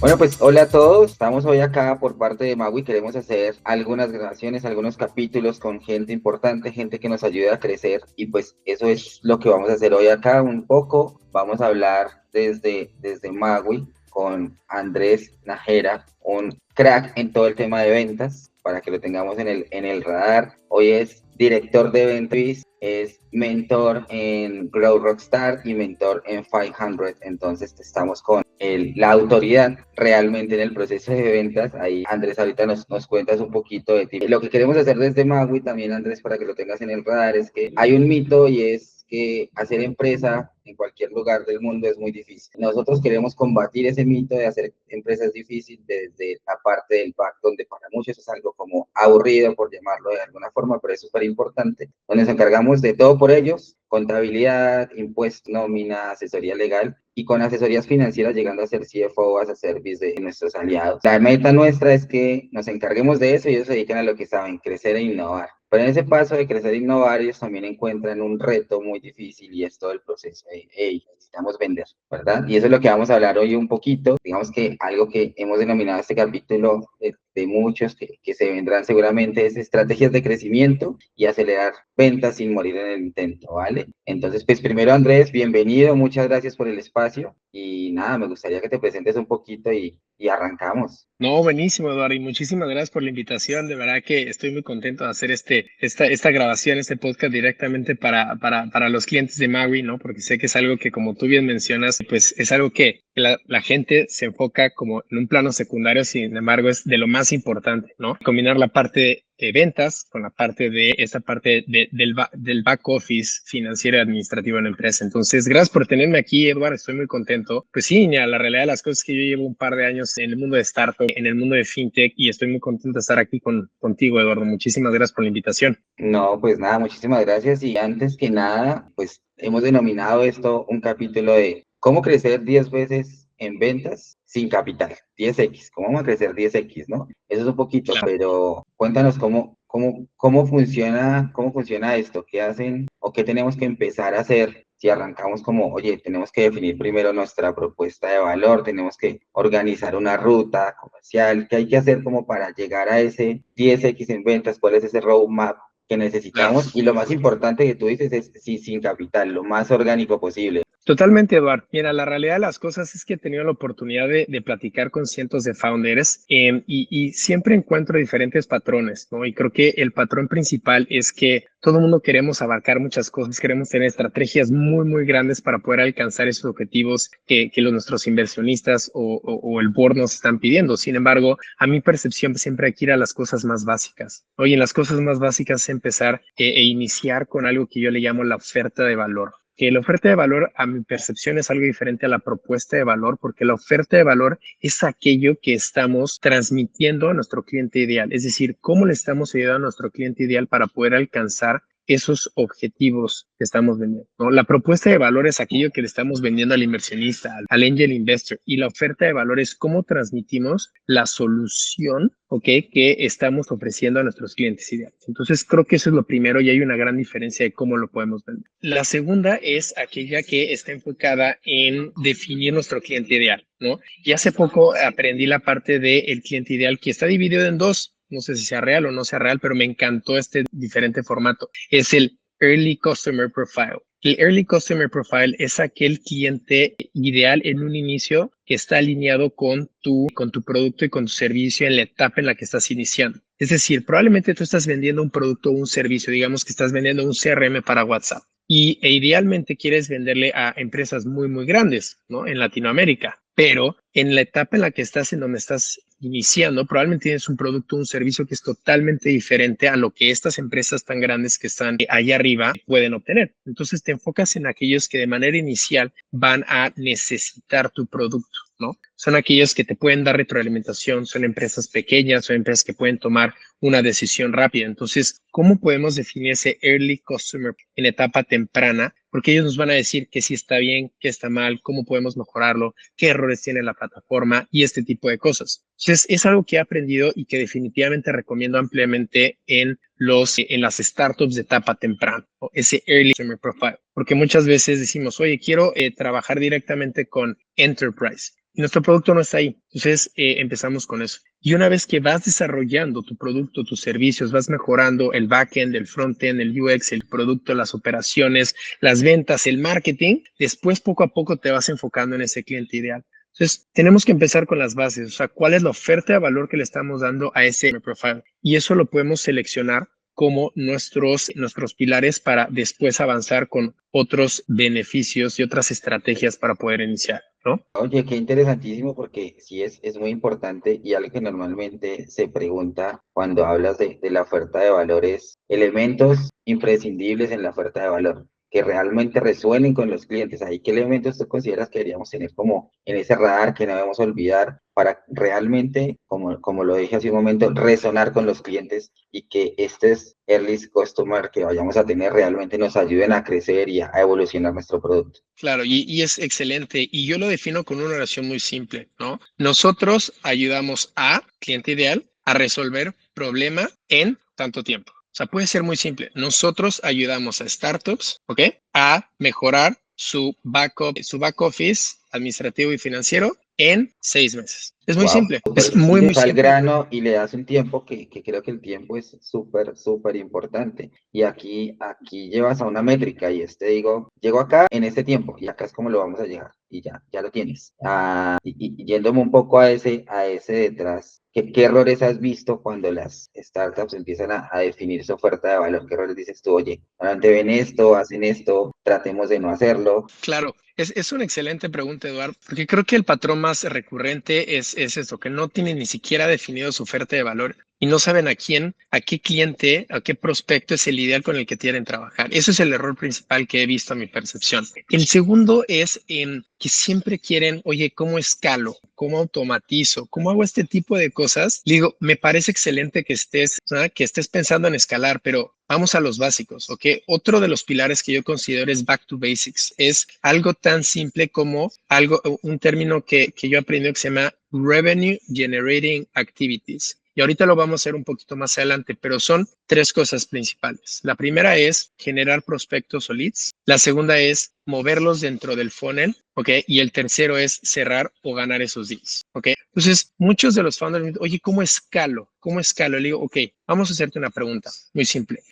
Bueno, pues hola a todos. Estamos hoy acá por parte de Magui. Queremos hacer algunas grabaciones, algunos capítulos con gente importante, gente que nos ayude a crecer. Y pues eso es lo que vamos a hacer hoy acá un poco. Vamos a hablar desde Magui con Andrés Najera, un crack en todo el tema de ventas, para que lo tengamos en el radar. Hoy es director de ventas, es mentor en Grow Rockstar y mentor en 500. Entonces estamos con la autoridad realmente en el proceso de ventas. Ahí Andrés ahorita nos cuentas un poquito de ti. Lo que queremos hacer desde Magui también, Andrés, para que lo tengas en el radar, es que hay un mito y es que hacer empresa en cualquier lugar del mundo es muy difícil. Nosotros queremos combatir ese mito de hacer empresas difíciles desde la parte del back, donde para muchos es algo como aburrido, por llamarlo de alguna forma, pero es súper importante, donde nos encargamos de todo por ellos: contabilidad, impuestos, nómina, asesoría legal, y con asesorías financieras llegando a ser CFO, a service de nuestros aliados. La meta nuestra es que nos encarguemos de eso y ellos se dedican a lo que saben: crecer e innovar. Pero en ese paso de crecer e innovar, ellos también encuentran un reto muy difícil, y es todo el proceso de, hey, necesitamos vender, ¿verdad? Y eso es lo que vamos a hablar hoy un poquito. Digamos que algo que hemos denominado este capítulo de muchos que se vendrán seguramente es estrategias de crecimiento y acelerar ventas sin morir en el intento, ¿vale? Entonces, pues primero, Andrés, bienvenido, muchas gracias por el espacio y nada, me gustaría que te presentes un poquito y arrancamos. No, buenísimo, Eduardo, y muchísimas gracias por la invitación. De verdad que estoy muy contento de hacer esta grabación, este podcast directamente para los clientes de Maui, ¿no? Porque sé que es algo que, como tú bien mencionas, pues es algo que la gente se enfoca como en un plano secundario. Sin embargo, es de lo más importante, ¿no? Combinar la parte de ventas con la parte de esta parte del back office financiero y administrativo en la empresa. Entonces, gracias por tenerme aquí, Eduardo. Estoy muy contento. Pues sí, la realidad de las cosas es que yo llevo un par de años en el mundo de startup, en el mundo de fintech, y estoy muy contento de estar aquí contigo, Eduardo. Muchísimas gracias por la invitación. No, pues nada, muchísimas gracias. Y antes que nada, pues hemos denominado esto un capítulo de cómo crecer 10 veces en ventas sin capital. 10x, cómo vamos a crecer 10x, ¿no? Eso es un poquito, Claro. pero cuéntanos cómo funciona esto, qué hacen o qué tenemos que empezar a hacer. Si arrancamos como, oye, tenemos que definir primero nuestra propuesta de valor, tenemos que organizar una ruta comercial, ¿qué hay que hacer como para llegar a ese 10x en ventas? ¿Cuál es ese roadmap que Claro. necesitamos? Y lo más importante que tú dices es sí, sin capital, lo más orgánico posible. Totalmente, Eduardo. Mira, la realidad de las cosas es que he tenido la oportunidad de platicar con cientos de founders, y siempre encuentro diferentes patrones, ¿no? Y creo que el patrón principal es que todo el mundo queremos abarcar muchas cosas, queremos tener estrategias muy, muy grandes para poder alcanzar esos objetivos que nuestros inversionistas o el board nos están pidiendo. Sin embargo, a mi percepción siempre hay que ir a las cosas más básicas. Oye, en las cosas más básicas es empezar iniciar con algo que yo le llamo la oferta de valor. Que la oferta de valor, a mi percepción, es algo diferente a la propuesta de valor, porque la oferta de valor es aquello que estamos transmitiendo a nuestro cliente ideal, es decir, cómo le estamos ayudando a nuestro cliente ideal para poder alcanzar esos objetivos que estamos vendiendo, ¿no? La propuesta de valor es aquello que le estamos vendiendo al inversionista, al angel investor, y la oferta de valor es cómo transmitimos la solución, ¿ok?, que estamos ofreciendo a nuestros clientes ideales. Entonces, creo que eso es lo primero, y hay una gran diferencia de cómo lo podemos vender. La segunda es aquella que está enfocada en definir nuestro cliente ideal, ¿no? Y hace poco aprendí la parte del cliente ideal, que está dividido en dos. No sé si sea real o no sea real, pero me encantó este diferente formato. Es el Early Customer Profile. El Early Customer Profile es aquel cliente ideal en un inicio que está alineado con tu producto y con tu servicio en la etapa en la que estás iniciando. Es decir, probablemente tú estás vendiendo un producto o un servicio, digamos que estás vendiendo un CRM para WhatsApp, e idealmente quieres venderle a empresas muy, muy grandes, ¿no? En Latinoamérica. Pero en la etapa en la que estás, en donde estás iniciando, probablemente tienes un producto o un servicio que es totalmente diferente a lo que estas empresas tan grandes que están allá arriba pueden obtener. Entonces te enfocas en aquellos que de manera inicial van a necesitar tu producto, ¿no? Son aquellos que te pueden dar retroalimentación, son empresas pequeñas, son empresas que pueden tomar una decisión rápida. Entonces, ¿cómo podemos definir ese early customer en etapa temprana? Porque ellos nos van a decir que sí está bien, que está mal, cómo podemos mejorarlo, qué errores tiene la plataforma y este tipo de cosas. Entonces, es algo que he aprendido y que definitivamente recomiendo ampliamente en las startups de etapa temprana, ¿no? Ese early customer profile. Porque muchas veces decimos, oye, quiero trabajar directamente con enterprise. Y nuestro producto no está ahí. Entonces, empezamos con eso. Y una vez que vas desarrollando tu producto, tus servicios, vas mejorando el backend, el frontend, el UX, el producto, las operaciones, las ventas, el marketing, después poco a poco te vas enfocando en ese cliente ideal. Entonces, tenemos que empezar con las bases, o sea, cuál es la oferta de valor que le estamos dando a ese profile. Y eso lo podemos seleccionar como nuestros pilares para después avanzar con otros beneficios y otras estrategias para poder iniciar, ¿no? Oye, qué interesantísimo porque sí es muy importante y algo que normalmente se pregunta cuando hablas de la oferta de valores, elementos imprescindibles en la oferta de valor, que realmente resuenen con los clientes. Ahí, ¿qué elementos tú consideras que deberíamos tener como en ese radar que no debemos olvidar para realmente, como lo dije hace un momento, resonar con los clientes y que estos early customer que vayamos a tener realmente nos ayuden a crecer y a evolucionar nuestro producto? Claro, y es excelente. Y yo lo defino con una oración muy simple, ¿no? Nosotros ayudamos a cliente ideal a resolver problema en tanto tiempo. O sea, puede ser muy simple. Nosotros ayudamos a startups, ¿ok? A mejorar su back office administrativo y financiero en 6 meses. Es muy Wow, simple. Es súper. Y muy, le muy va al simple. grano y le das un tiempo que creo que el tiempo es súper, súper importante. Y aquí llevas a una métrica y te digo, llego acá en este tiempo y acá es como lo vamos a llegar y ya lo tienes. Y yéndome un poco a ese detrás, ¿qué errores has visto cuando las startups empiezan a definir su oferta de valor? ¿Qué errores dices tú, oye, normalmente ven esto, hacen esto, tratemos de no hacerlo? Claro, es una excelente pregunta, Eduardo, porque creo que el patrón más recurrente es esto, que no tienen ni siquiera definido su oferta de valor y no saben a quién, a qué cliente, a qué prospecto es el ideal con el que quieren trabajar. Eso es el error principal que he visto a mi percepción. El segundo es que siempre quieren, oye, ¿cómo escalo? ¿Cómo automatizo? ¿Cómo hago este tipo de cosas? Digo, me parece excelente que estés pensando en escalar, pero vamos a los básicos, ¿ok? Otro de los pilares que yo considero es back to basics. Es algo tan simple como un término que yo aprendí que se llama Revenue Generating Activities. Y ahorita lo vamos a hacer un poquito más adelante, pero son tres cosas principales. La primera es generar prospectos o leads. La segunda es moverlos dentro del funnel, ¿ok? Y el tercero es cerrar o ganar esos deals, ¿ok? Entonces, muchos de los founders me dicen, oye, ¿cómo escalo? ¿Cómo escalo? Le digo, ok, vamos a hacerte una pregunta muy simple.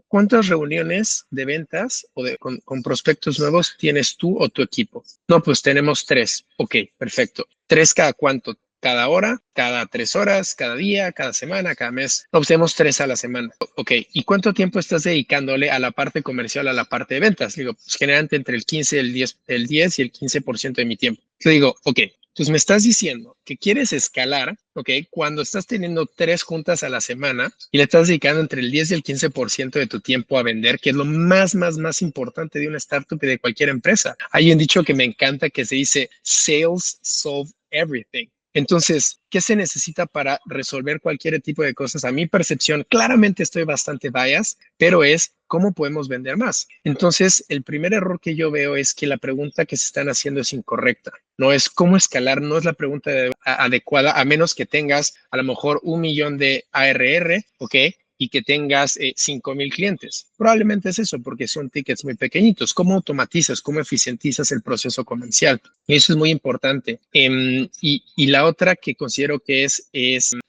¿Cuántas reuniones de ventas con prospectos nuevos tienes tú o tu equipo? No, pues tenemos 3. Ok, perfecto. ¿3 cada cuánto? ¿Cada hora? ¿Cada 3 horas? ¿Cada día? ¿Cada semana? ¿Cada mes? No, pues tenemos 3 a la semana. Ok, ¿y cuánto tiempo estás dedicándole a la parte comercial, a la parte de ventas? Digo, pues generalmente entre el 15, el 10 y el 15% de mi tiempo. Yo digo, ok, entonces me estás diciendo que quieres escalar, ¿ok? Cuando estás teniendo 3 juntas a la semana y le estás dedicando entre el 10 y el 15% de tu tiempo a vender, que es lo más importante de una startup y de cualquier empresa. Hay un dicho que me encanta que se dice, sales solve everything. Entonces, ¿qué se necesita para resolver cualquier tipo de cosas? A mi percepción, claramente estoy bastante bias, pero es cómo podemos vender más. Entonces, el primer error que yo veo es que la pregunta que se están haciendo es incorrecta. No es cómo escalar, no es la pregunta adecuada, a menos que tengas a lo mejor 1 millón de ARR, ¿ok? Y que tengas 5,000 clientes. Probablemente es eso, porque son tickets muy pequeñitos. ¿Cómo automatizas, cómo eficientizas el proceso comercial? Y eso es muy importante. Y la otra que considero que es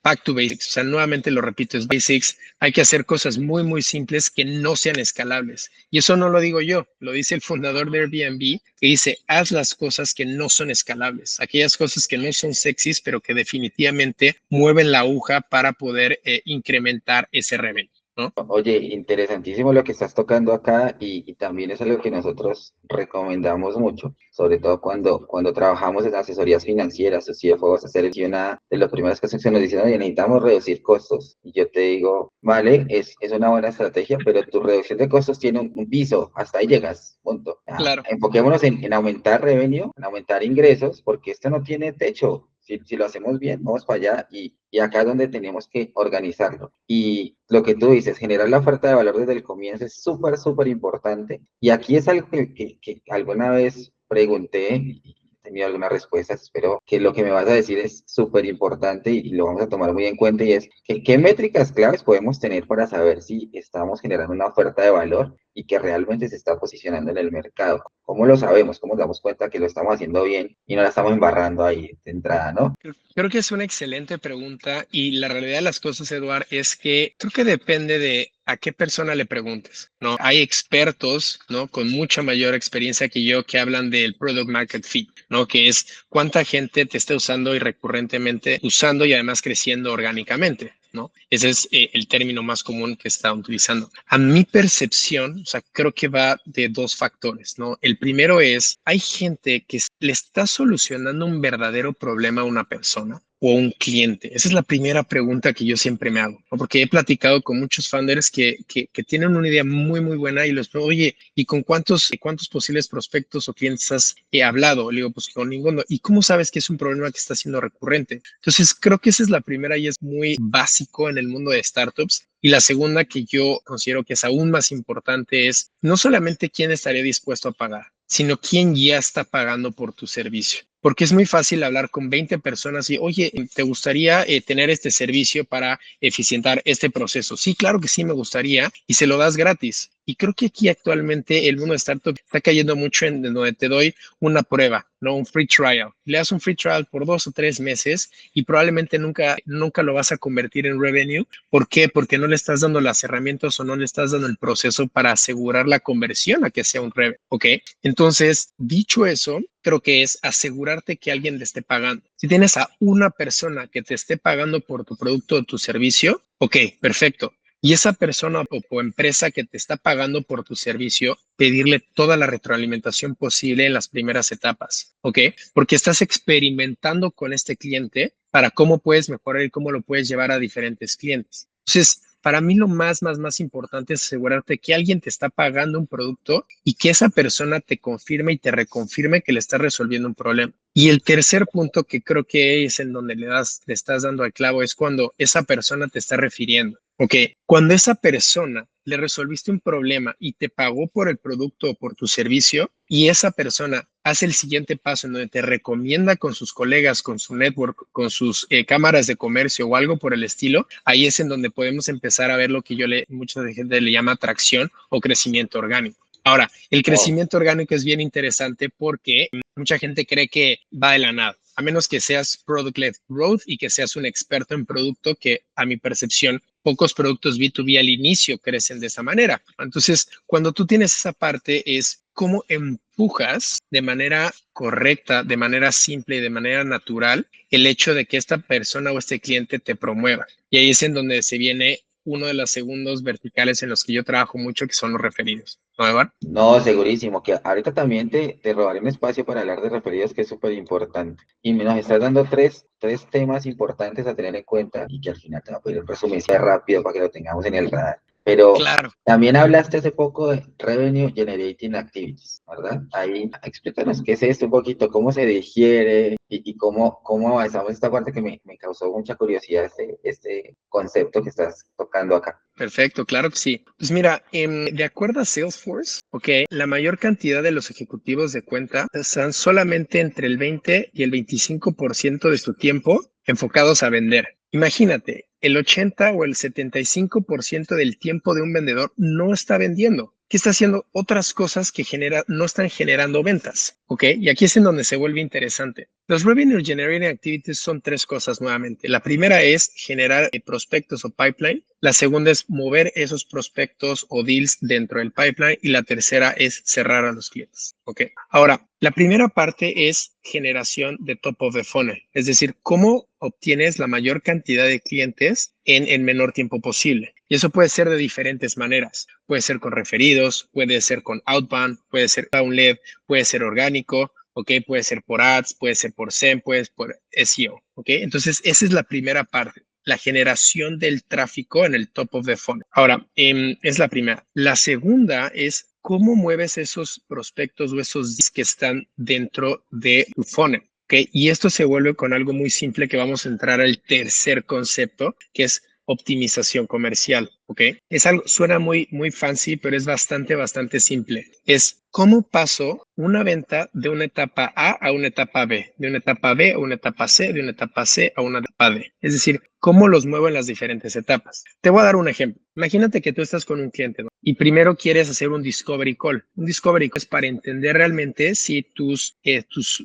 back to basics. O sea, nuevamente lo repito, es basics. Hay que hacer cosas muy simples que no sean escalables. Y eso no lo digo yo, lo dice el fundador de Airbnb, que dice, haz las cosas que no son escalables, aquellas cosas que no son sexys, pero que definitivamente mueven la aguja para poder incrementar ese revenue, ¿no? Oye, interesantísimo lo que estás tocando acá y también es algo que nosotros recomendamos mucho, sobre todo cuando trabajamos en asesorías financieras o CFO, una de las primeras cosas que nos dicen, oye, necesitamos reducir costos. Y yo te digo, vale, es una buena estrategia, pero tu reducción de costos tiene un piso, hasta ahí llegas, punto. Claro. Enfoquémonos en aumentar revenue, en aumentar ingresos, porque esto no tiene techo. Si lo hacemos bien, vamos para allá y acá es donde tenemos que organizarlo. Y lo que tú dices, generar la oferta de valor desde el comienzo es súper, súper importante. Y aquí es algo que alguna vez pregunté y he tenido algunas respuestas, espero que lo que me vas a decir es súper importante y lo vamos a tomar muy en cuenta y es que qué métricas claves podemos tener para saber si estamos generando una oferta de valor y que realmente se está posicionando en el mercado. ¿Cómo lo sabemos? ¿Cómo nos damos cuenta que lo estamos haciendo bien y no la estamos embarrando ahí de entrada, ¿no? Creo que es una excelente pregunta y la realidad de las cosas, Eduard, es que creo que depende de a qué persona le preguntes, ¿no? Hay expertos, ¿no? Con mucha mayor experiencia que yo que hablan del product market fit, ¿no? Que es cuánta gente te está usando y recurrentemente usando y además creciendo orgánicamente, ¿no? Ese es el término más común que está utilizando. A mi percepción, o sea, creo que va de dos factores, ¿no? El primero es, hay gente que le está solucionando un verdadero problema a una persona o un cliente? Esa es la primera pregunta que yo siempre me hago, ¿no? Porque he platicado con muchos founders que tienen una idea muy, muy buena y les digo, oye, ¿y con cuántos posibles prospectos o clientes has hablado? Le digo, pues con ninguno. ¿Y cómo sabes que es un problema que está siendo recurrente? Entonces, creo que esa es la primera y es muy básico en el mundo de startups. Y la segunda que yo considero que es aún más importante es no solamente quién estaría dispuesto a pagar, sino quién ya está pagando por tu servicio. Porque es muy fácil hablar con 20 personas y, oye, ¿te gustaría tener este servicio para eficientar este proceso? Sí, claro que sí, me gustaría y se lo das gratis. Y creo que aquí actualmente el mundo de startup está cayendo mucho en donde te doy una prueba, ¿no? Un free trial. Le das un free trial por 2 o 3 meses y probablemente nunca lo vas a convertir en revenue. ¿Por qué? Porque no le estás dando las herramientas o no le estás dando el proceso para asegurar la conversión a que sea un revenue, ¿ok? Entonces, dicho eso, creo que es asegurarte que alguien te esté pagando. Si tienes a una persona que te esté pagando por tu producto o tu servicio, ok, perfecto. Y esa persona o empresa que te está pagando por tu servicio, pedirle toda la retroalimentación posible en las primeras etapas, ¿ok? Porque estás experimentando con este cliente para cómo puedes mejorar y cómo lo puedes llevar a diferentes clientes. Entonces, para mí lo más importante es asegurarte que alguien te está pagando un producto y que esa persona te confirme y te reconfirme que le estás resolviendo un problema. Y el tercer punto que creo que es en donde le estás dando al clavo es cuando esa persona te está refiriendo. Ok, cuando esa persona le resolviste un problema y te pagó por el producto o por tu servicio y esa persona hace el siguiente paso en donde te recomienda con sus colegas, con su network, con sus cámaras de comercio o algo por el estilo, ahí es en donde podemos empezar a ver lo que mucha gente le llama atracción o crecimiento orgánico. Ahora, el Oh, crecimiento orgánico es bien interesante porque mucha gente cree que va de la nada, a menos que seas product-led growth y que seas un experto en producto, que a mi percepción pocos productos B2B al inicio crecen de esa manera. Entonces, cuando tú tienes esa parte es cómo empujas de manera correcta, de manera simple y de manera natural el hecho de que esta persona o este cliente te promueva. Y ahí es en donde se viene uno de los segundos verticales en los que yo trabajo mucho, que son los referidos. ¿No, Evan? no, segurísimo, que ahorita también te robaré un espacio para hablar de referidos que es súper importante. Y nos estás dando tres temas importantes a tener en cuenta y que al final te va a pedir un resumen sea rápido para que lo tengamos en el radar. Pero Claro. también hablaste hace poco de Revenue Generating Activities, ¿verdad? Ahí explícanos qué es esto un poquito, cómo se digiere y cómo avanzamos esta parte que me causó mucha curiosidad este concepto que estás tocando acá. Perfecto, claro que sí. Pues mira, de acuerdo a Salesforce, ok, la mayor cantidad de los ejecutivos de cuenta están solamente entre el 20 y el 25% de su tiempo enfocados a vender. Imagínate, el 80 o el 75% del tiempo de un vendedor no está vendiendo, que está haciendo otras cosas que no están generando ventas, ¿ok? Y aquí es en donde se vuelve interesante. Los Revenue Generating Activities son tres cosas nuevamente. La primera es generar prospectos o pipeline. La segunda es mover esos prospectos o deals dentro del pipeline. Y la tercera es cerrar a los clientes, ¿ok? Ahora, la primera parte es generación de top of the funnel, es decir, cómo obtienes la mayor cantidad de clientes en el menor tiempo posible. Y eso puede ser de diferentes maneras. Puede ser con referidos, puede ser con outbound, puede ser download, puede ser orgánico, ¿ok? Puede ser por ads, puede ser por SEM, puede ser por SEO, ¿ok? Entonces, esa es la primera parte, la generación del tráfico en el top of the funnel. Ahora, es la primera. La segunda es cómo mueves esos prospectos o esos leads que están dentro de tu funnel. ¿Okay? Y esto se vuelve con algo muy simple que vamos a entrar al tercer concepto, que es optimización comercial, ¿ok? Es algo, suena muy fancy, pero es bastante simple. Es cómo paso una venta de una etapa A a una etapa B, de una etapa B a una etapa C, de una etapa C a una etapa D. Es decir, cómo los muevo en las diferentes etapas. Te voy a dar un ejemplo. Imagínate que tú estás con un cliente, ¿no? Y primero quieres hacer un discovery call. Un discovery call es para entender realmente si tus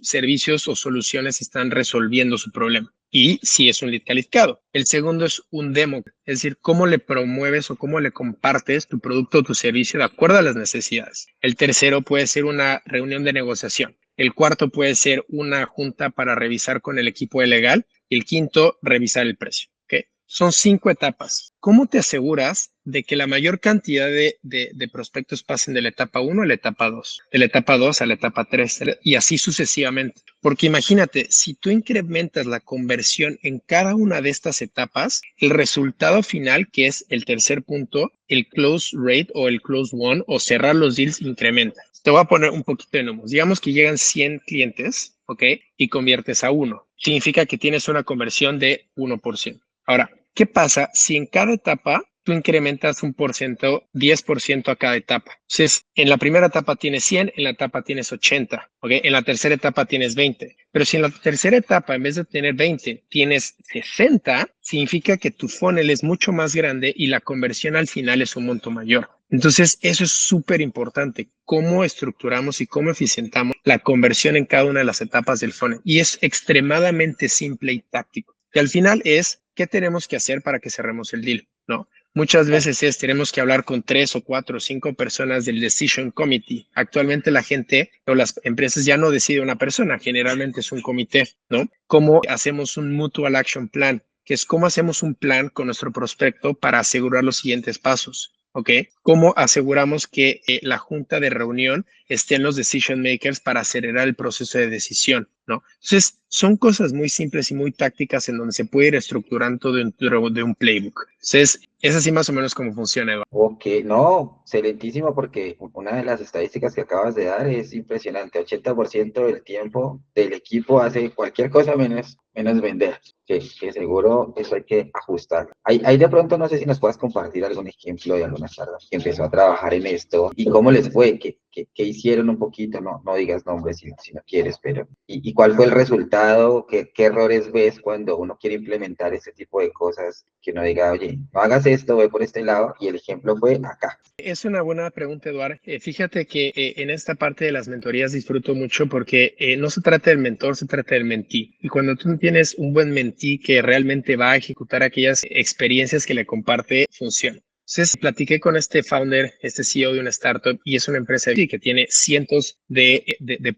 servicios o soluciones están resolviendo su problema y si es un lead calificado. El segundo es un demo, es decir, cómo le promueves o cómo le compartes tu producto o tu servicio de acuerdo a las necesidades. El tercero puede ser una reunión de negociación. El cuarto puede ser una junta para revisar con el equipo de legal. Y el quinto, revisar el precio. ¿Okay? Son 5 etapas. ¿Cómo te aseguras de que la mayor cantidad de prospectos pasen de la etapa 1 a la etapa 2, de la etapa 2 a la etapa 3 y así sucesivamente? Porque imagínate, si tú incrementas la conversión en cada una de estas etapas, el resultado final, que es el tercer punto, el close rate o el close won o cerrar los deals incrementa. Te voy a poner un poquito de números. Digamos que llegan 100 clientes, ¿ok? Y conviertes a 1. Significa que tienes una conversión de 1%. Ahora, ¿qué pasa si en cada etapa tú incrementas un por ciento, 10% a cada etapa? Entonces, en la primera etapa tienes 100, en la etapa tienes 80, ¿ok? En la tercera etapa tienes 20. Pero si en la tercera etapa, en vez de tener 20, tienes 60, significa que tu funnel es mucho más grande y la conversión al final es un monto mayor. Entonces, eso es súper importante, cómo estructuramos y cómo eficientamos la conversión en cada una de las etapas del funnel. Y es extremadamente simple y táctico. Y al final es, ¿qué tenemos que hacer para que cerremos el deal? ¿No? Muchas veces tenemos que hablar con 3 o 4 o 5 personas del Decision Committee. Actualmente la gente o las empresas ya no decide una persona, generalmente es un comité, ¿no? ¿Cómo hacemos un Mutual Action Plan? Que es cómo hacemos un plan con nuestro prospecto para asegurar los siguientes pasos. ¿Ok? ¿Cómo aseguramos que la junta de reunión esté en los decision makers para acelerar el proceso de decisión? ¿No? Entonces, son cosas muy simples y muy tácticas en donde se puede ir estructurando dentro de un playbook. Entonces, es así más o menos cómo funciona, Eduardo. Ok, no, excelentísimo porque una de las estadísticas que acabas de dar es impresionante. 80% del tiempo del equipo hace cualquier cosa menos vender. Que seguro eso hay que ajustar. Ahí de pronto no sé si nos puedas compartir algún ejemplo de alguna startup que empezó a trabajar en esto y cómo les fue, qué hicieron un poquito, no digas nombres si no quieres, pero y cuál fue el resultado, qué errores ves cuando uno quiere implementar este tipo de cosas, que uno diga, oye, no hagas esto, ve por este lado, y el ejemplo fue acá. Es una buena pregunta, Eduardo. Fíjate que en esta parte de las mentorías disfruto mucho porque no se trata del mentor, se trata del mentee. Y cuando tú tienes un buen mentee que realmente va a ejecutar aquellas experiencias que le comparte, funciona. Entonces, platiqué con este founder, este CEO de una startup, y es una empresa que tiene cientos de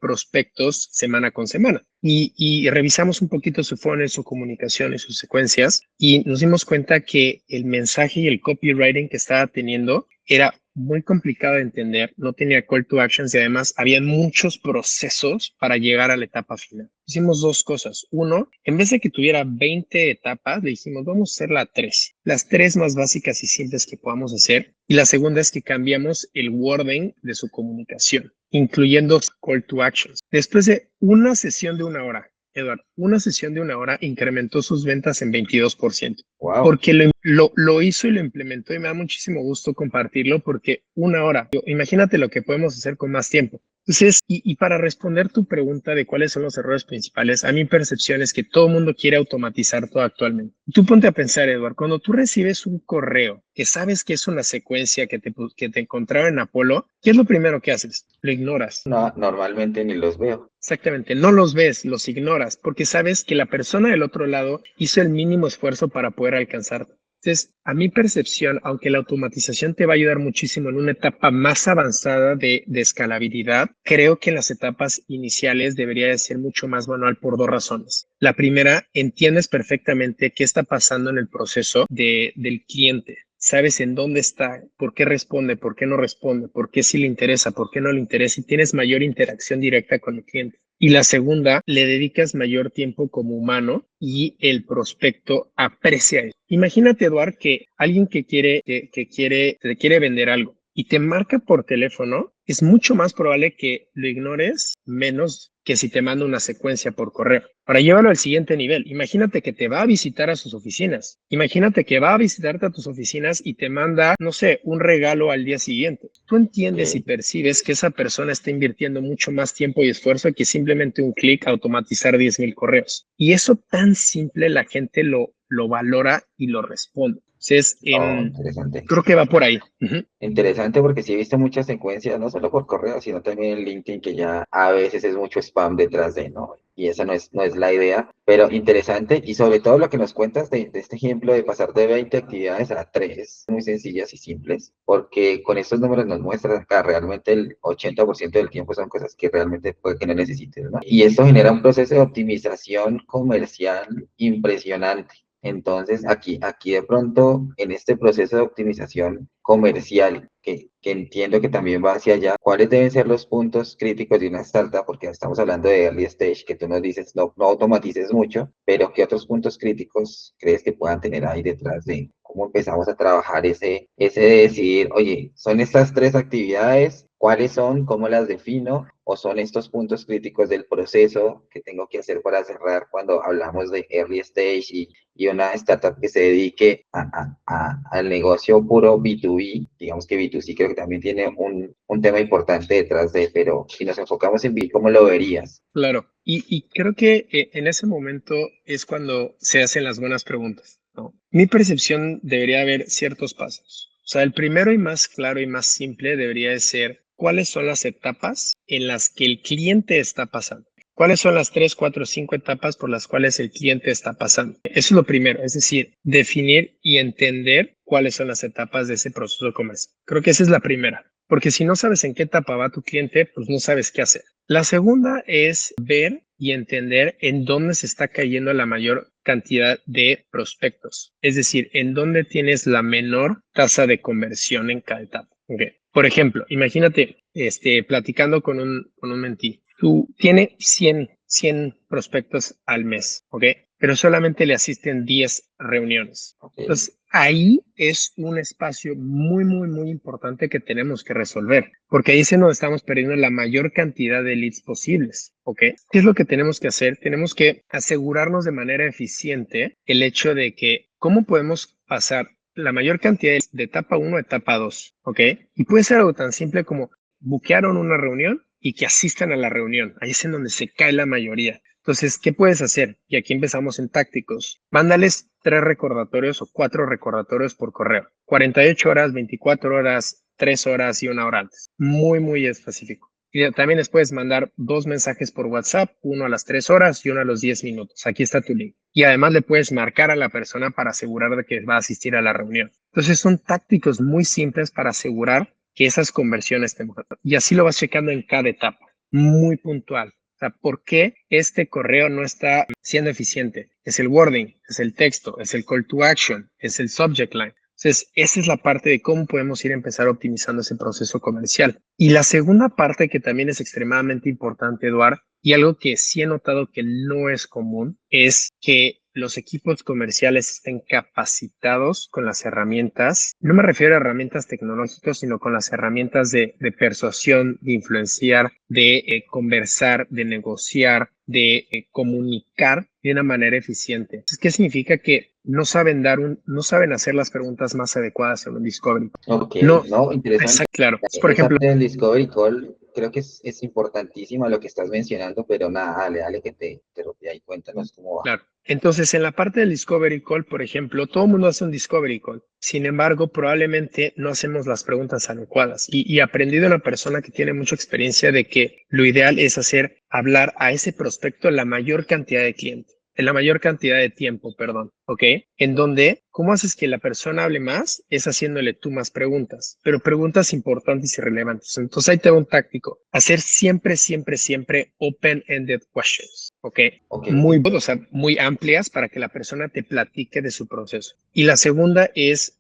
prospectos semana con semana. Y revisamos un poquito su funnel, su comunicación y sus secuencias, y nos dimos cuenta que el mensaje y el copywriting que estaba teniendo era muy complicado de entender, no tenía call to actions y además había muchos procesos para llegar a la etapa final. Hicimos 2 cosas. Uno, en vez de que tuviera 20 etapas, le dijimos, vamos a hacer las 3 más básicas y simples que podamos hacer. Y la segunda es que cambiamos el wording de su comunicación, incluyendo call to actions. Después de una sesión de 1 hora, Eduardo, una sesión de 1 hora incrementó sus ventas en 22%. Wow. Porque lo hizo y lo implementó y me da muchísimo gusto compartirlo porque 1 hora, imagínate lo que podemos hacer con más tiempo. Entonces, y para responder tu pregunta de cuáles son los errores principales, a mi percepción es que todo el mundo quiere automatizar todo actualmente. Tú ponte a pensar, Eduardo, cuando tú recibes un correo que sabes que es una secuencia que te encontraron en Apolo, ¿qué es lo primero que haces? Lo ignoras. No, normalmente ni los veo. Exactamente, no los ves, los ignoras, porque sabes que la persona del otro lado hizo el mínimo esfuerzo para poder alcanzarte. Entonces, a mi percepción, aunque la automatización te va a ayudar muchísimo en una etapa más avanzada de escalabilidad, creo que en las etapas iniciales debería de ser mucho más manual por 2 razones. La primera, entiendes perfectamente qué está pasando en el proceso del cliente. Sabes en dónde está, por qué responde, por qué no responde, por qué sí le interesa, por qué no le interesa y tienes mayor interacción directa con el cliente. Y la segunda, le dedicas mayor tiempo como humano y el prospecto aprecia eso. Imagínate, Eduard, que alguien te quiere vender algo y te marca por teléfono, es mucho más probable que lo ignores menos que si te manda una secuencia por correo. Ahora llévalo al siguiente nivel. Imagínate que te va a visitar a sus oficinas. Imagínate que va a visitarte a tus oficinas y te manda, no sé, un regalo al día siguiente. Tú entiendes y Okay. percibes que esa persona está invirtiendo mucho más tiempo y esfuerzo que simplemente un clic automatizar 10,000 correos. Y eso tan simple la gente lo valora y lo responde. Entonces, Oh, interesante. creo que va por ahí. Ujú. Interesante porque sí he visto muchas secuencias, no solo por correo, sino también en LinkedIn, que ya a veces es mucho spam detrás de, ¿no? Y esa no es la idea, pero interesante. Y sobre todo lo que nos cuentas de este ejemplo de pasar de 20 actividades a 3 muy sencillas y simples, porque con estos números nos muestran que realmente el 80% del tiempo son cosas que realmente puede que no necesites, ¿no? Y esto genera un proceso de optimización comercial impresionante. Entonces, aquí de pronto, en este proceso de optimización comercial, que entiendo que también va hacia allá, ¿cuáles deben ser los puntos críticos de una startup? Porque estamos hablando de early stage, que tú nos dices, no automatices mucho, pero ¿qué otros puntos críticos crees que puedan tener ahí detrás de cómo empezamos a trabajar ese de decir, oye, son estas 3 actividades, ¿cuáles son? ¿Cómo las defino? ¿O son estos puntos críticos del proceso que tengo que hacer para cerrar cuando hablamos de early stage y una startup que se dedique al negocio puro B2B? Digamos que B2C creo que también tiene un tema importante detrás de, pero si nos enfocamos en B, ¿cómo lo verías? Claro. Y creo que en ese momento es cuando se hacen las buenas preguntas, ¿no? Mi percepción debería haber ciertos pasos. O sea, el primero y más claro y más simple debería de ser cuáles son las etapas en las que el cliente está pasando. ¿Cuáles son las 3, 4, 5 etapas por las cuales el cliente está pasando? Eso es lo primero, es decir, definir y entender cuáles son las etapas de ese proceso comercial. Creo que esa es la primera, porque si no sabes en qué etapa va tu cliente, pues no sabes qué hacer. La segunda es ver y entender en dónde se está cayendo la mayor cantidad de prospectos, es decir, en dónde tienes la menor tasa de conversión en cada etapa. Okay. Por ejemplo, imagínate platicando con un mentí. Tú tienes 100 prospectos al mes, ¿ok? Pero solamente le asisten 10 reuniones. Okay. Entonces, ahí es un espacio muy, muy, muy importante que tenemos que resolver, porque ahí se nos estamos perdiendo la mayor cantidad de leads posibles, ¿ok? ¿Qué es lo que tenemos que hacer? Tenemos que asegurarnos de manera eficiente el hecho de que cómo podemos pasar la mayor cantidad de etapa 1 a etapa 2, ¿ok? Y puede ser algo tan simple como buquearon una reunión y que asistan a la reunión. Ahí es en donde se cae la mayoría. Entonces, ¿qué puedes hacer? Y aquí empezamos en tácticos. Mándales 3 recordatorios o 4 recordatorios por correo. 48 horas, 24 horas, 3 horas y 1 hora antes. Muy, muy específico. Y también les puedes mandar 2 mensajes por WhatsApp, uno a las 3 horas y uno a los 10 minutos. Aquí está tu link. Y además le puedes marcar a la persona para asegurar de que va a asistir a la reunión. Entonces son tácticos muy simples para asegurar que esas conversiones te mejoran. Y así lo vas checando en cada etapa. Muy puntual. O sea, ¿por qué este correo no está siendo eficiente? Es el wording, es el texto, es el call to action, es el subject line. Entonces, esa es la parte de cómo podemos ir a empezar optimizando ese proceso comercial. Y la segunda parte que también es extremadamente importante, Eduard, y algo que sí he notado que no es común, es que los equipos comerciales estén capacitados con las herramientas. No me refiero a herramientas tecnológicas, sino con las herramientas de persuasión, de influenciar, de conversar, de negociar, de comunicar de una manera eficiente. Entonces, ¿qué significa? Que no saben no saben hacer las preguntas más adecuadas en un discovery. Ok, No, no, interesante. exacto, claro. Por Esa ejemplo, parte del Discovery Call creo que es importantísima lo que estás mencionando, pero nada, dale, que te interrumpí ahí, cuéntanos cómo va. claro. Entonces, en la parte del Discovery Call, por ejemplo, todo el mundo hace un Discovery Call. Sin embargo, probablemente no hacemos las preguntas adecuadas. Y aprendí de una persona que tiene mucha experiencia de que lo ideal es hacer hablar a ese prospecto la mayor cantidad de clientes, en la mayor cantidad de tiempo, perdón, ¿ok? En donde, ¿cómo haces que la persona hable más? Es haciéndole tú más preguntas, pero preguntas importantes y relevantes. Entonces, ahí te va un táctico. Hacer siempre, siempre, siempre open-ended questions, ¿ok? Ok, Muy, o sea, muy amplias para que la persona te platique de su proceso. Y la segunda es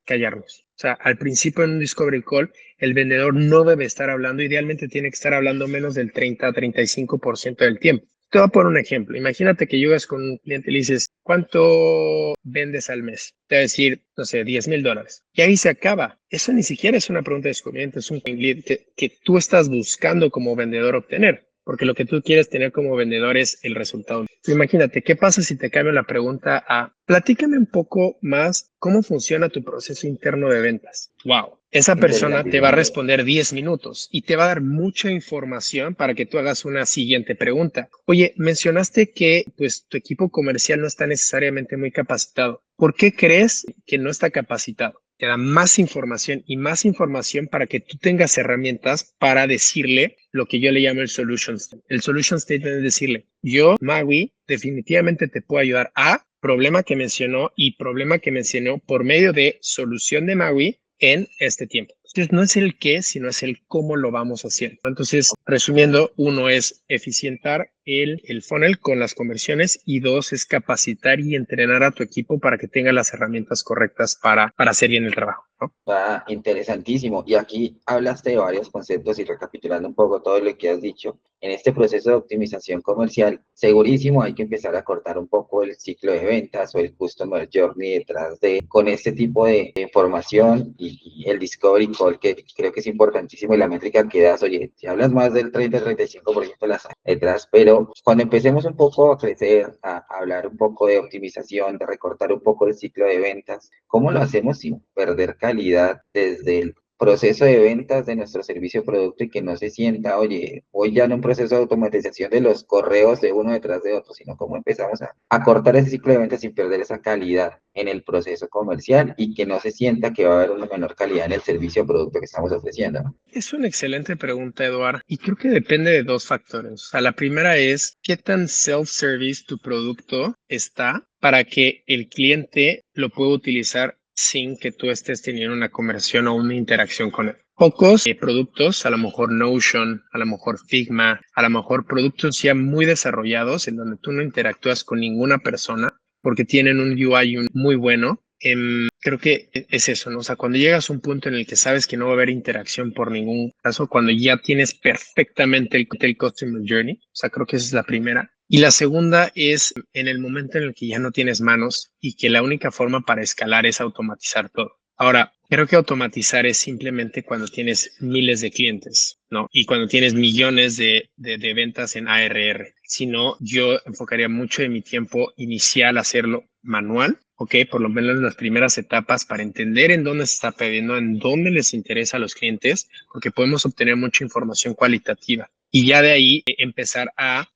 callarnos. O sea, al principio en un Discovery Call, el vendedor no debe estar hablando, idealmente tiene que estar hablando menos del 30 a 35% del tiempo. Te voy a poner un ejemplo. Imagínate que llegas con un cliente y le dices, ¿cuánto vendes al mes? Te va a decir, no sé, $10,000. Y ahí se acaba. Eso ni siquiera es una pregunta de descubrimiento, es un lead que tú estás buscando como vendedor obtener. Porque lo que tú quieres tener como vendedor es el resultado. Imagínate, ¿qué pasa si te cambio la pregunta a platícame un poco más ¿cómo funciona tu proceso interno de ventas? Wow. Esa persona te va a Interesantísimo. responder 10 minutos y te va a dar mucha información para que tú hagas una siguiente pregunta. Oye, mencionaste que pues tu equipo comercial no está necesariamente muy capacitado. ¿Por qué crees que no está capacitado? Te da más información y más información para que tú tengas herramientas para decirle lo que yo le llamo el solution statement. El solution statement es decirle, yo, Maui, definitivamente te puedo ayudar a problema que mencionó y problema que mencionó por medio de solución de Maui en este tiempo. Entonces, no es el qué, sino es el cómo lo vamos haciendo. Entonces, resumiendo, uno es eficientar el funnel con las conversiones y dos es capacitar y entrenar a tu equipo para que tenga las herramientas correctas para hacer bien el trabajo, ¿no? Ah, interesantísimo. Y aquí hablaste de varios conceptos y recapitulando un poco todo lo que has dicho, en este proceso de optimización comercial, segurísimo hay que empezar a cortar un poco el ciclo de ventas o el customer journey detrás de, con este tipo de información y el discovery call que creo que es importantísimo y la métrica que das, oye, si hablas más del 30-35% las hay detrás, pero cuando empecemos un poco a crecer, a hablar un poco de optimización, de recortar un poco el ciclo de ventas, ¿cómo lo hacemos sin perder calidad desde el proceso de ventas de nuestro servicio o producto y que no se sienta, oye, hoy ya no un proceso de automatización de los correos de uno detrás de otro, sino cómo empezamos a cortar ese ciclo de ventas sin perder esa calidad en el proceso comercial y que no se sienta que va a haber una menor calidad en el servicio o producto que estamos ofreciendo, ¿no? Es una excelente pregunta, Eduard, y creo que depende de dos factores. O sea, la primera es qué tan self-service tu producto está para que el cliente lo pueda utilizar sin que tú estés teniendo una conversión o una interacción con él. Pocos productos, a lo mejor Notion, a lo mejor Figma, a lo mejor productos ya muy desarrollados en donde tú no interactúas con ninguna persona porque tienen un UI muy bueno. Creo que es eso, ¿no? O sea, cuando llegas a un punto en el que sabes que no va a haber interacción por ningún caso, cuando ya tienes perfectamente el Customer Journey, o sea, creo que esa es la primera. Y la segunda es en el momento en el que ya no tienes manos y que la única forma para escalar es automatizar todo. Ahora, creo que automatizar es simplemente cuando tienes miles de clientes, ¿no? Y cuando tienes millones de ventas en ARR. Si no, yo enfocaría mucho de mi tiempo inicial a hacerlo manual, ¿ok? Por lo menos en las primeras etapas para entender en dónde se está pidiendo, en dónde les interesa a los clientes, porque podemos obtener mucha información cualitativa. Y ya de ahí empezar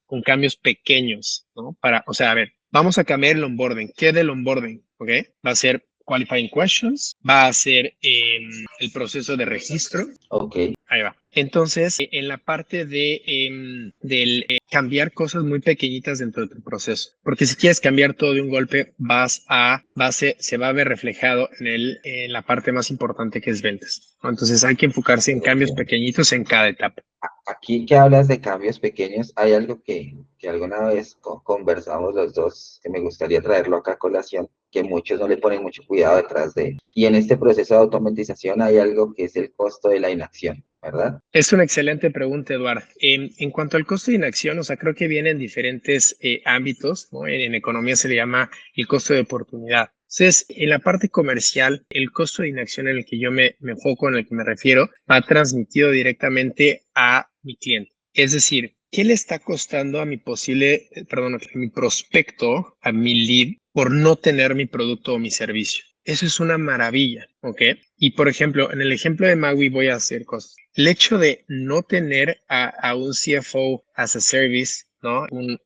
con cambios pequeños, ¿no? O sea, a ver, vamos a cambiar el onboarding. ¿Qué del onboarding? ¿Ok? Va a ser qualifying questions, va a ser el proceso de registro. Ok. Ahí va. Entonces, en la parte del cambiar cosas muy pequeñitas dentro de tu proceso, porque si quieres cambiar todo de un golpe, se va a ver reflejado en la parte más importante que es ventas, ¿no? Entonces, hay que enfocarse en cambios pequeñitos en cada etapa. Aquí que hablas de cambios pequeños, hay algo que alguna vez conversamos los dos, que me gustaría traerlo acá a colación, que muchos no le ponen mucho cuidado detrás de. Y en este proceso de automatización hay algo que es el costo de la inacción, ¿verdad? Es una excelente pregunta, Eduard. En cuanto al costo de inacción, o sea, creo que viene en diferentes ámbitos, ¿no? En economía se le llama el costo de oportunidad. Entonces, en la parte comercial, el costo de inacción en el que yo me enfoco, en el que me refiero, va transmitido directamente a mi cliente. Es decir, ¿qué le está costando a a mi prospecto, a mi lead, por no tener mi producto o mi servicio? Eso es una maravilla, ¿ok? Y por ejemplo, en el ejemplo de Maui voy a hacer cosas. El hecho de no tener a un CFO as a service, ¿no? Un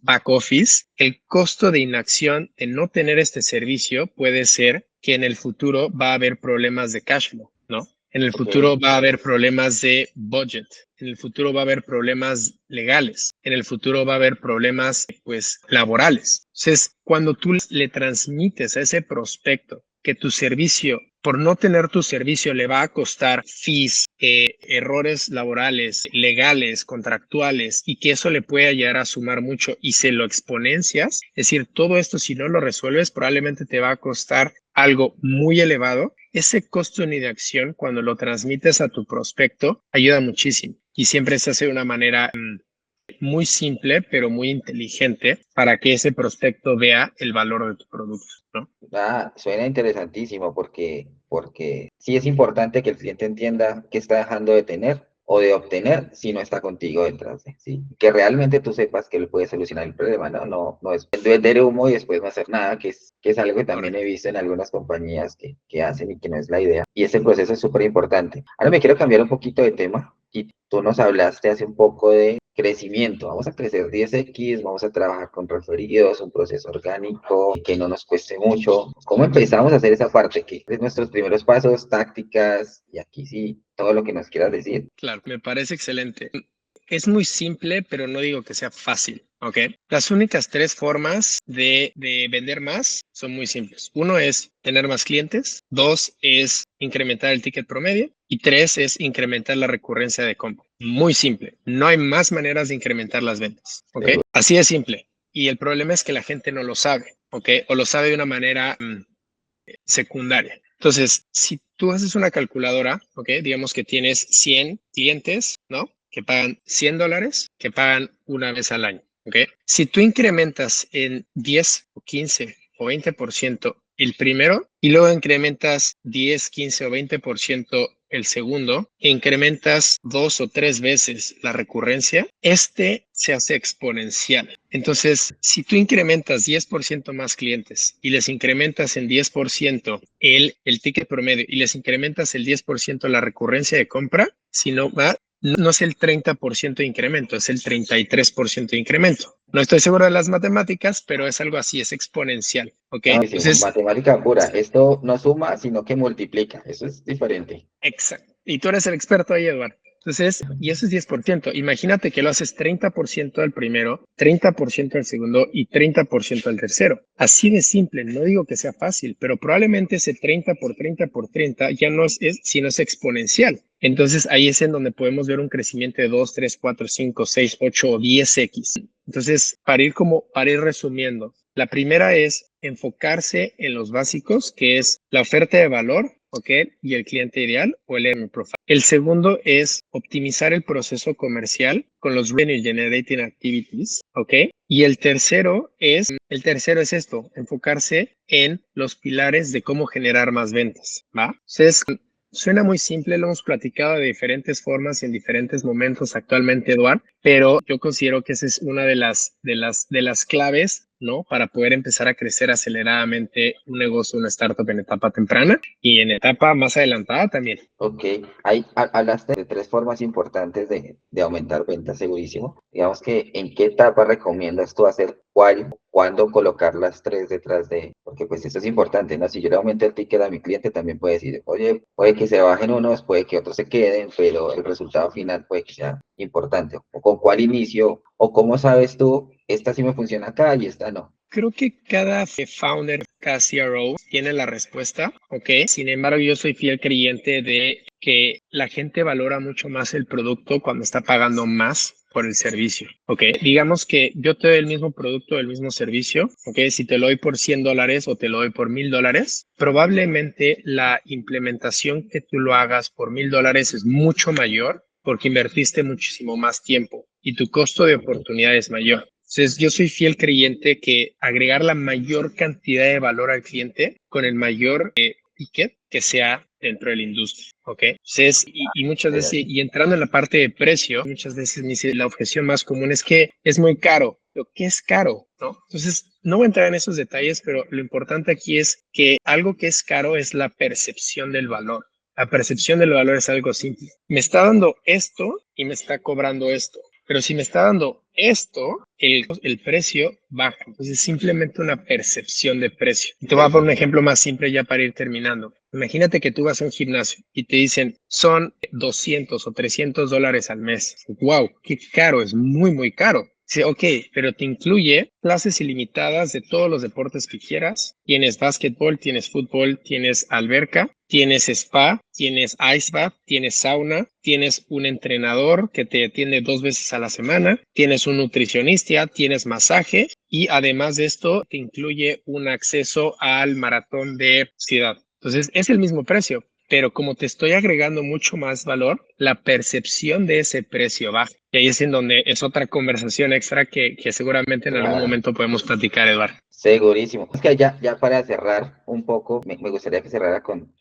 back office, el costo de inacción de no tener este servicio puede ser que en el futuro va a haber problemas de cash flow, ¿no? En el Ok. futuro va a haber problemas de budget. En el futuro va a haber problemas legales. En el futuro va a haber problemas, pues, laborales. Entonces, cuando tú le transmites a ese prospecto que tu servicio, por no tener tu servicio, le va a costar fees, errores laborales, legales, contractuales, y que eso le puede llegar a sumar mucho y se lo exponencias, es decir, todo esto si no lo resuelves, probablemente te va a costar algo muy elevado. Ese costo de inacción, cuando lo transmites a tu prospecto, ayuda muchísimo y siempre se hace de una manera muy simple, pero muy inteligente para que ese prospecto vea el valor de tu producto, ¿no? Ah, suena interesantísimo porque sí es importante que el cliente entienda qué está dejando de tener o de obtener si no está contigo detrás de, ¿sí? Que realmente tú sepas que le puedes solucionar el problema, no es vender humo y después no hacer nada, que es algo que también he Correcto. visto en algunas compañías que hacen y que no es la idea. Y ese proceso es súper importante. Ahora me quiero cambiar un poquito de tema y tú nos hablaste hace un poco de crecimiento. Vamos a crecer 10x, vamos a trabajar con referidos, un proceso orgánico que no nos cueste mucho. ¿Cómo empezamos a hacer esa parte? ¿Qué es nuestros primeros pasos, tácticas? Y aquí sí, todo lo que nos quieras decir. Claro, me parece excelente. Es muy simple, pero no digo que sea fácil, ¿ok? Las únicas tres formas de vender más son muy simples. Uno es tener más clientes, dos es incrementar el ticket promedio y tres es incrementar la recurrencia de compra. Muy simple. No hay más maneras de incrementar las ventas, ¿ok? Así de simple. Y el problema es que la gente no lo sabe, ¿ok? O lo sabe de una manera secundaria. Entonces, si tú haces una calculadora, ¿ok? Digamos que tienes 100 clientes, ¿no? Que pagan $100, que pagan una vez al año, ¿ok? Si tú incrementas en 10 o 15 o 20% el primero y luego incrementas 10, 15 o 20% el segundo, e incrementas 2 o 3 veces la recurrencia, este se hace exponencial. Entonces, si tú incrementas 10% más clientes y les incrementas en 10% el ticket promedio y les incrementas el 10% la recurrencia de compra, si no va, no es el 30% de incremento, es el 33% de incremento. No estoy seguro de las matemáticas, pero es algo así, es exponencial, ¿ok? No, sí, Entonces, matemática pura. Esto no suma, sino que multiplica. Eso es diferente. exacto. Y tú eres el experto ahí, Eduardo. Entonces, y eso es 10%. Imagínate que lo haces 30% al primero, 30% al segundo y 30% al tercero. Así de simple. No digo que sea fácil, pero probablemente ese 30 por 30 por 30 ya no es sino es exponencial. Entonces, ahí es en donde podemos ver un crecimiento de 2, 3, 4, 5, 6, 8 o 10x. Entonces, para ir resumiendo, la primera es enfocarse en los básicos, que es la oferta de valor, ¿ok? Y el cliente ideal o el M profile. El segundo es optimizar el proceso comercial con los revenue generating activities, ¿ok? Y el tercero es esto, enfocarse en los pilares de cómo generar más ventas, ¿va? Entonces, suena muy simple, lo hemos platicado de diferentes formas y en diferentes momentos actualmente, Eduard, pero yo considero que esa es una de las claves, ¿no? Para poder empezar a crecer aceleradamente un negocio, una startup en etapa temprana y en etapa más adelantada también. Ok, ahí hablaste de tres formas importantes de aumentar ventas, segurísimo. Digamos que, ¿en qué etapa recomiendas tú hacer cuál, cuándo colocar las tres detrás de? Porque pues eso es importante, ¿no? Si yo le aumento el ticket a mi cliente, también puede decir, oye, puede que se bajen unos, puede que otros se queden, pero el resultado final puede que sea importante. O con cuál inicio, o cómo sabes tú, esta sí me funciona acá y esta no. Creo que cada founder, cada CRO tiene la respuesta, ¿ok? Sin embargo, yo soy fiel creyente de que la gente valora mucho más el producto cuando está pagando más por el servicio, ¿ok? Digamos que yo te doy el mismo producto, el mismo servicio, ¿ok? Si te lo doy por $100 o te lo doy por $1,000, probablemente la implementación que tú lo hagas por $1,000 es mucho mayor porque invertiste muchísimo más tiempo y tu costo de oportunidad es mayor. Entonces, yo soy fiel creyente que agregar la mayor cantidad de valor al cliente con el mayor ticket que sea dentro de la industria, ¿ok? Entonces, y muchas veces, y entrando en la parte de precio, muchas veces la objeción más común es que es muy caro. Lo que es caro, ¿no? Entonces, no voy a entrar en esos detalles, pero lo importante aquí es que algo que es caro es la percepción del valor. La percepción del valor es algo simple. Me está dando esto y me está cobrando esto. Pero si me está dando esto, el precio baja. Entonces, es simplemente una percepción de precio. Y te voy a poner un ejemplo más simple ya para ir terminando. Imagínate que tú vas a un gimnasio y te dicen, son 200 o $300 al mes. ¡Wow! ¡Qué caro! Es muy, muy caro. Sí, ok, pero te incluye clases ilimitadas de todos los deportes que quieras. Tienes básquetbol, tienes fútbol, tienes alberca, tienes spa, tienes ice bath, tienes sauna, tienes un entrenador que te atiende 2 veces a la semana, tienes un nutricionista, tienes masaje y además de esto te incluye un acceso al maratón de ciudad. Entonces es el mismo precio, pero como te estoy agregando mucho más valor, la percepción de ese precio baja. Y ahí es en donde es otra conversación extra que seguramente en algún Claro. momento podemos platicar, Eduardo. Segurísimo. Es que ya para cerrar un poco, me gustaría que cerrara con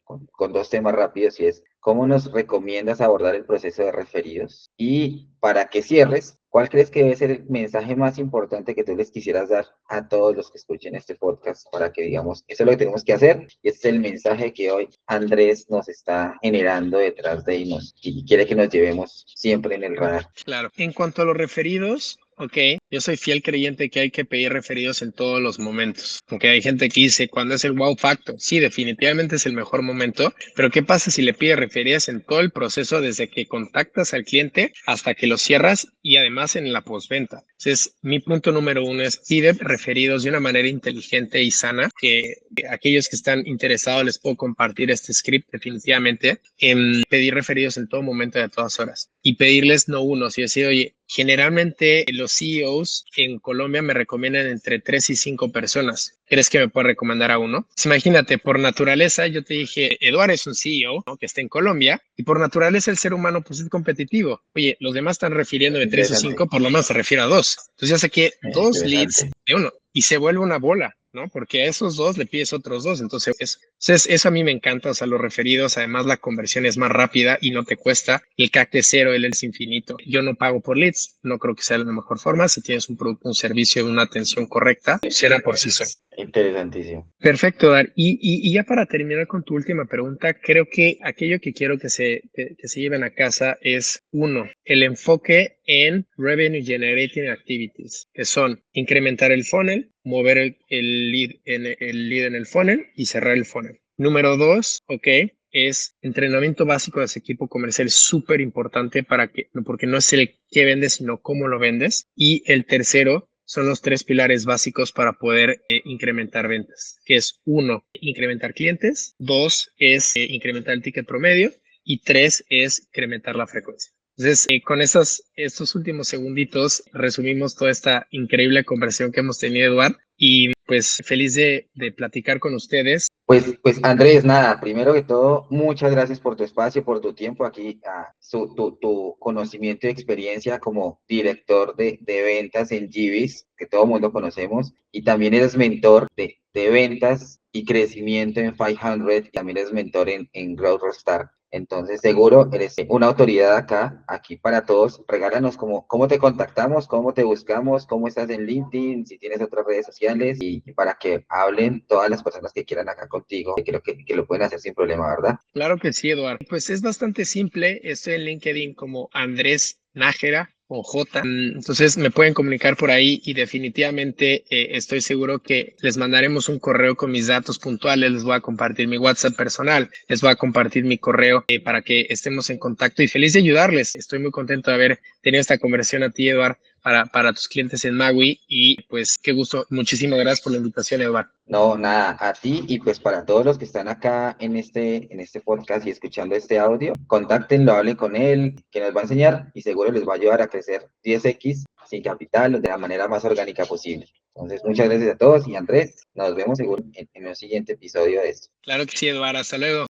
dos temas rápidos y es ¿cómo nos recomiendas abordar el proceso de referidos? Y para que cierres, ¿cuál crees que debe ser el mensaje más importante que tú les quisieras dar a todos los que escuchen este podcast para que digamos, eso es lo que tenemos que hacer y este es el mensaje que hoy Andrés nos está generando detrás de y quiere que nos llevemos siempre en el radar? Claro. En cuanto a los referidos, ok, yo soy fiel creyente que hay que pedir referidos en todos los momentos. Aunque hay gente que dice, cuando es el wow factor, sí, definitivamente es el mejor momento, pero ¿qué pasa si le pides referidos en todo el proceso, desde que contactas al cliente hasta que lo cierras y además en la postventa? Entonces, mi punto número uno es pide referidos de una manera inteligente y sana, que aquellos que están interesados les puedo compartir este script definitivamente, en pedir referidos en todo momento y a todas horas. Y pedirles no uno, si decir, oye, generalmente los CEOs en Colombia me recomiendan entre 3 y 5 personas. ¿Crees que me puede recomendar a uno? Pues imagínate, por naturaleza, yo te dije, Eduardo es un CEO, ¿no?, que está en Colombia, y por naturaleza el ser humano pues es competitivo. Oye, los demás están refiriendo de 3 o Interesante, 5, por lo menos se refiere a 2. Entonces ya saqué 2 leads interesante. de uno y se vuelve una bola, ¿no? Porque a esos 2 le pides otros 2. Entonces, eso a mí me encanta. O sea, los referidos, además la conversión es más rápida y no te cuesta. El CAC de cero, él es infinito. Yo no pago por leads, no creo que sea la mejor forma. Si tienes un producto, un servicio, una atención correcta, será por sí solo. Interesantísimo. Perfecto, Dar. Y ya para terminar con tu última pregunta, creo que aquello que quiero que se lleven a casa es, uno, el enfoque en Revenue Generating Activities, que son incrementar el funnel, mover el lead en el funnel y cerrar el funnel. Número dos, ok, es entrenamiento básico de ese equipo comercial, súper importante porque no es el que vendes, sino cómo lo vendes. Y el tercero son los 3 pilares básicos para poder incrementar ventas, que es uno, incrementar clientes, dos, es incrementar el ticket promedio y tres, es incrementar la frecuencia. Entonces, con estos últimos segunditos, resumimos toda esta increíble conversación que hemos tenido, Eduard, y pues feliz de platicar con ustedes. Pues Andrés, nada, primero que todo, muchas gracias por tu espacio, por tu tiempo aquí, tu conocimiento y experiencia como director de ventas en GBIS, que todo el mundo conocemos, y también eres mentor de ventas y crecimiento en 500, y también eres mentor en Growth Rockstar. Entonces, seguro eres una autoridad acá, aquí para todos. Regálanos cómo te contactamos, cómo te buscamos, cómo estás en LinkedIn, si tienes otras redes sociales y para que hablen todas las personas que quieran acá contigo, que creo que lo pueden hacer sin problema, ¿verdad? Claro que sí, Eduardo. Pues es bastante simple. Estoy en LinkedIn como Andrés Nájera o J. Entonces me pueden comunicar por ahí y definitivamente estoy seguro que les mandaremos un correo con mis datos puntuales. Les voy a compartir mi WhatsApp personal, les voy a compartir mi correo para que estemos en contacto y feliz de ayudarles. Estoy muy contento de haber tenido esta conversación a ti, Eduardo, para tus clientes en Magui y pues qué gusto. Muchísimas gracias por la invitación, Eduardo. No, nada, a ti y pues para todos los que están acá en este podcast y escuchando este audio, contáctenlo, hablen con él, que nos va a enseñar y seguro les va a ayudar a crecer 10x sin capital de la manera más orgánica posible. Entonces, muchas gracias a todos y Andrés, nos vemos seguro en el siguiente episodio de esto. Claro que sí, Eduardo. Hasta luego.